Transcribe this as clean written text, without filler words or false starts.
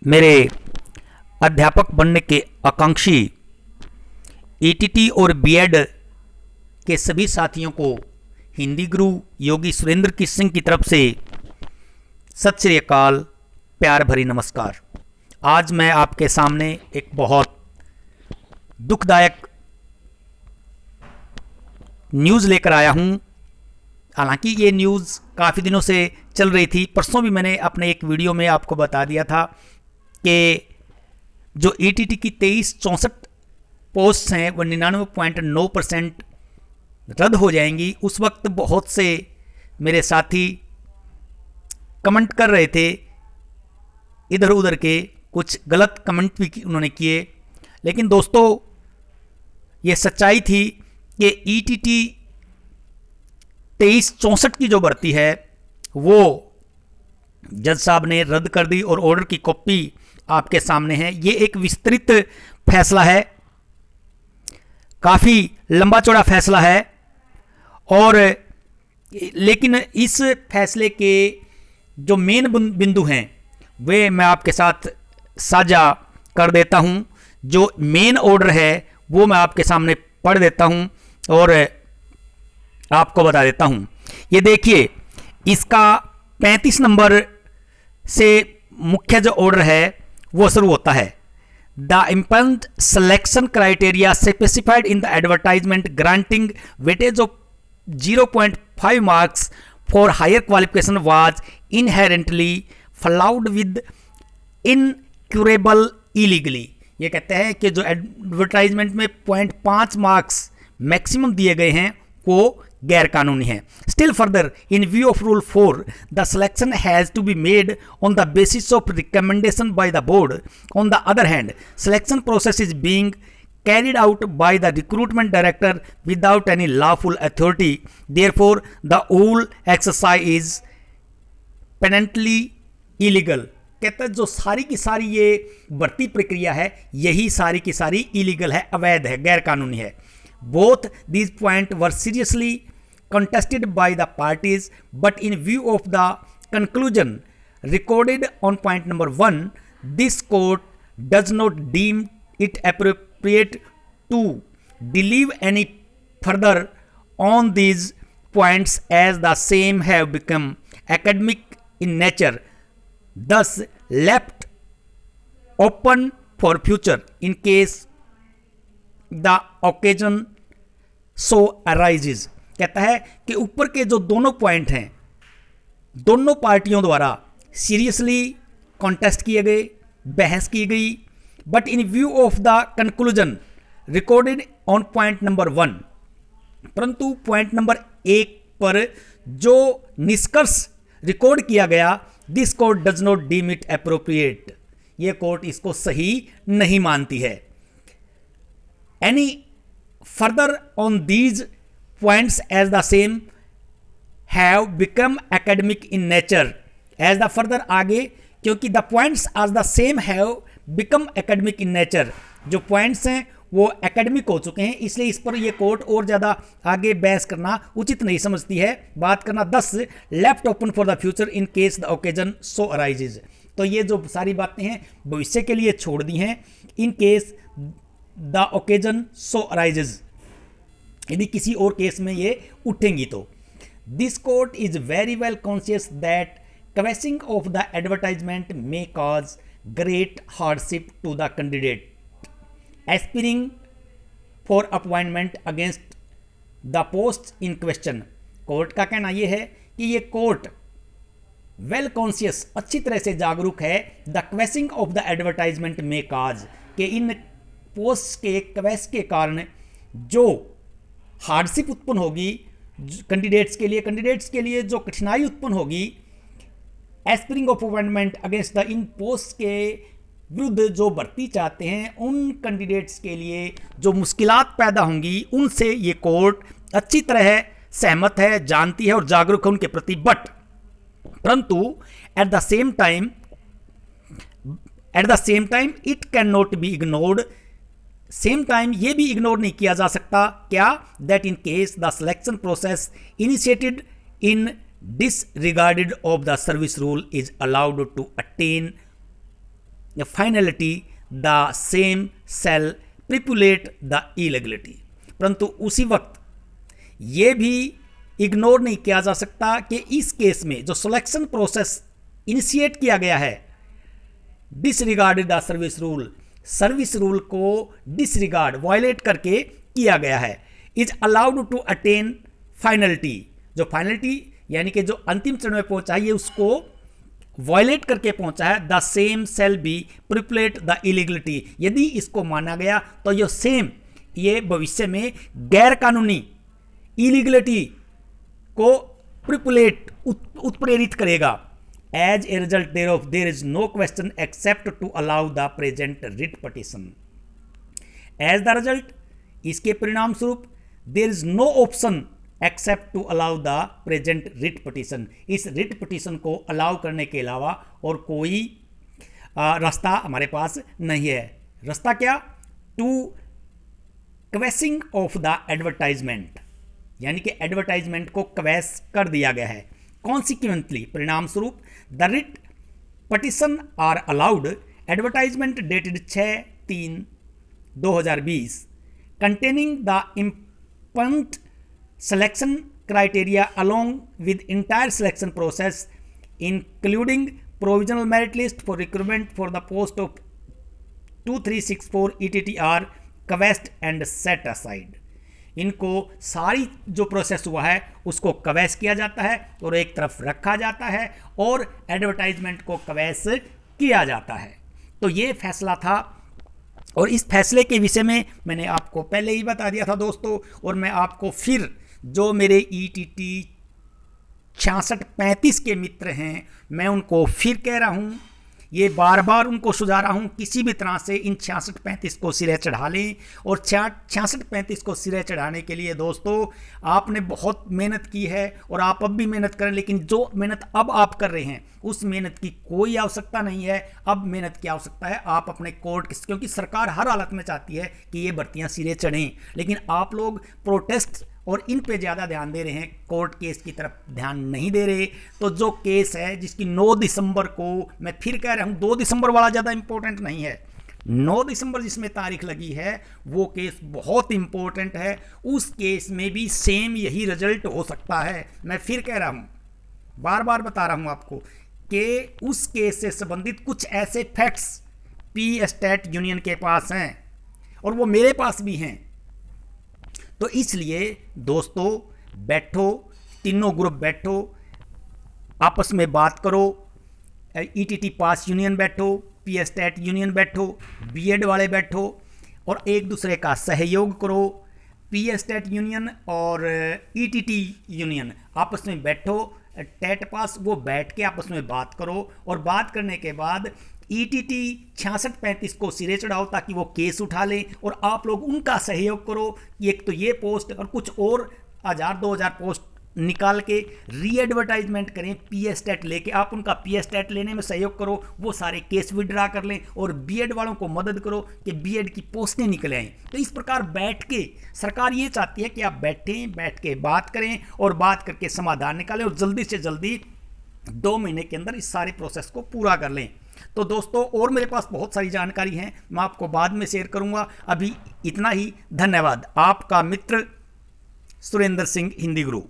मेरे अध्यापक बनने के आकांक्षी ईटीटी और बीएड के सभी साथियों को हिंदी गुरु योगी सुरेंद्र की सिंह की तरफ से सत श्री अकाल, प्यार भरी नमस्कार। आज मैं आपके सामने एक बहुत दुखदायक न्यूज़ लेकर आया हूं। हालांकि ये न्यूज़ काफ़ी दिनों से चल रही थी। परसों भी मैंने अपने एक वीडियो में आपको बता दिया था कि जो ईटीटी की 2364 पोस्ट हैं वो 99.9% रद्द हो जाएंगी। उस वक्त बहुत से मेरे साथी कमेंट कर रहे थे, इधर उधर के कुछ गलत कमेंट भी उन्होंने किए। लेकिन दोस्तों, ये सच्चाई थी कि ईटीटी 2364 की जो भर्ती है वो जज साहब ने रद्द कर दी और ऑर्डर की कॉपी आपके सामने है। ये एक विस्तृत फैसला है, काफ़ी लंबा चौड़ा फैसला है। और लेकिन इस फैसले के जो मेन बिंदु हैं वे मैं आपके साथ साझा कर देता हूं। जो मेन ऑर्डर है वो मैं आपके सामने पढ़ देता हूं और आपको बता देता हूं। ये देखिए, इसका 35 नंबर से मुख्य जो ऑर्डर है वो शुरू होता है। The impugned selection criteria specified in the advertisement granting weightage of 0.5 marks for higher qualification was inherently flawed with incurable illegality. ये कहते हैं कि जो एडवर्टाइजमेंट में 0.5 मार्क्स मैक्सिमम दिए गए हैं वो गैर कानूनी है। Still further, in view of rule 4, the selection has to be made on the basis of recommendation by the board. On the other hand, selection process is being carried out by the recruitment director without any lawful authority. Therefore, the whole exercise is patently illegal. कहता है जो सारी की सारी ये भर्ती प्रक्रिया है यही सारी की सारी इलीगल है, अवैध है, गैर कानूनी है। Both these points were seriously contested by the parties, but in view of the conclusion recorded on point number 1, this court does not deem it appropriate to delve any further on these points as the same have become academic in nature, thus left open for future in case the occasion so arises। कहता है कि ऊपर के जो दोनों point हैं दोनों पार्टियों द्वारा सीरियसली कॉन्टेस्ट किए गए, बहस की गई, but in view of the conclusion recorded on point number 1, परंतु पॉइंट नंबर 1 पर जो निष्कर्ष रिकॉर्ड किया गया, this court does not deem it appropriate. ये कोर्ट इसको सही नहीं मानती है। Any further on these points as the same have become academic in nature. As the further आगे, क्योंकि the points as the same have become academic in nature, जो points हैं वो एकेडमिक हो चुके हैं, इसलिए इस पर ये कोर्ट और ज़्यादा आगे बहस करना उचित नहीं समझती है, बात करना। 10 left open for the future in case the occasion so arises. तो ये जो सारी बातें हैं भविष्य के लिए छोड़ दी हैं, इन case the occasion so arises, यदि किसी और केस में ये उठेंगी तो। This court is very well conscious that questioning of the advertisement may cause great hardship to the candidate aspiring for appointment against the posts in question। Court का कहना यह है कि ये कोर्ट वेल कॉन्शियस, अच्छी तरह से जागरूक है, the questioning of the advertisement में काज, के इन पोस्ट के क्वेश्चन के कारण जो हार्डशिप उत्पन्न होगी कैंडिडेट्स के लिए जो कठिनाई उत्पन्न होगी, aspiring of appointment against the in post के विरुद्ध जो भर्ती चाहते हैं उन कैंडिडेट्स के लिए जो मुश्किलात पैदा होंगी, उनसे ये कोर्ट अच्छी तरह सहमत है, जानती है और जागरूक है उनके प्रति। बट परंतु at the same time it can not be ignored. Same time ये भी इग्नोर नहीं किया जा सकता, क्या, that in case the selection process initiated in disregarded of the service rule is allowed to attain finality the same shall perpetuate the illegality. परंतु उसी वक्त ये भी इग्नोर नहीं किया जा सकता कि इस केस में जो सिलेक्शन प्रोसेस इनिशिएट किया गया है, डिसरिगार्डेड द सर्विस रूल को डिसरिगार्ड वायलेट करके किया गया है, is allowed to attain finality, जो फाइनलिटी यानी कि जो अंतिम चरण में पहुंचा है ये उसको वायलेट करके पहुंचा है। The same shall be perpetuate the illegality, यदि इसको माना गया तो ये सेम ये भविष्य में गैर कानूनी इलीगलिटी को प्रिपुलेट उत्प्रेरित करेगा। As a result thereof there is no question except to allow the present writ petition। As the result, इसके परिणाम स्वरूप there is no option except to allow the present writ petition, इस रिट पिटीशन को allow करने के अलावा और कोई रास्ता हमारे पास नहीं है। रास्ता क्या? टू क्वेसिंग ऑफ द एडवर्टाइजमेंट, यानी कि एडवर्टाइजमेंट को क्वेस कर दिया गया है। कॉन्सिक्वेंटली, परिणाम स्वरूप the writ petition are allowed, advertisement dated 6/3/2020 containing the important selection criteria along with entire selection process including provisional merit list for recruitment for the post of 2364 ETTR quest and set aside। इनको सारी जो process हुआ है उसको कवैस किया जाता है और एक तरफ रखा जाता है और एडवर्टाइजमेंट को कवैस किया जाता है। तो ये फैसला था और इस फैसले के विषय में मैंने आपको पहले ही बता दिया था दोस्तों, और मैं आपको फिर जो मेरे ETT 6635 के मित्र हैं मैं उनको फिर कह रहा हूँ, ये बार बार उनको सुझा रहा हूँ, किसी भी तरह से इन 6635 को सिरे चढ़ा लें। और 6635 को सिरे चढ़ाने के लिए दोस्तों आपने बहुत मेहनत की है और आप अब भी मेहनत करें, लेकिन जो मेहनत अब आप कर रहे हैं उस मेहनत की कोई आवश्यकता नहीं है। अब मेहनत की आवश्यकता है आप अपने कोर्ट, क्योंकि सरकार हर हालत में चाहती है कि ये भर्तियाँ सिरे चढ़ें, लेकिन आप लोग प्रोटेस्ट और इन पे ज़्यादा ध्यान दे रहे हैं, कोर्ट केस की तरफ ध्यान नहीं दे रहे। तो जो केस है जिसकी 9 दिसंबर को, मैं फिर कह रहा हूँ 2 दिसंबर वाला ज़्यादा इंपॉर्टेंट नहीं है, 9 दिसंबर जिसमें तारीख लगी है वो केस बहुत इंपॉर्टेंट है। उस केस में भी सेम यही रिजल्ट हो सकता है। मैं फिर कह रहा हूँ, बार बार बता रहा हूँ आपको कि उस केस से संबंधित कुछ ऐसे फैक्ट्स पी एस्टेट यूनियन के पास हैं और वो मेरे पास भी हैं। तो इसलिए दोस्तों बैठो, तीनों ग्रुप बैठो, आपस में बात करो, ETT पास यूनियन बैठो, पी एस्टेट यूनियन बैठो, बीएड वाले बैठो और एक दूसरे का सहयोग करो। पी एस्टेट यूनियन और ETT यूनियन आपस में बैठो, टेट पास वो बैठ के आपस में बात करो और बात करने के बाद ETT 6635 को सिरे चढ़ाओ ताकि वो केस उठा लें और आप लोग उनका सहयोग करो कि एक तो ये पोस्ट और कुछ और 1000-2000 पोस्ट निकाल के री एडवर्टाइजमेंट करें, पी एस्टेट लेके आप उनका पी एस्टेट लेने में सहयोग करो, वो सारे केस विड्रा कर लें और बीएड वालों को मदद करो कि बीएड की पोस्टें निकल आएँ। तो इस प्रकार बैठ के सरकार ये चाहती है कि आप बैठें, बैठ के बात करें और बात करके समाधान निकालें और जल्दी से जल्दी 2 महीने के अंदर इस सारे प्रोसेस को पूरा कर लें। तो दोस्तों और मेरे पास बहुत सारी जानकारी है, मैं आपको बाद में शेयर करूंगा। अभी इतना ही, धन्यवाद। आपका मित्र सुरेंद्र सिंह, हिंदी गुरु।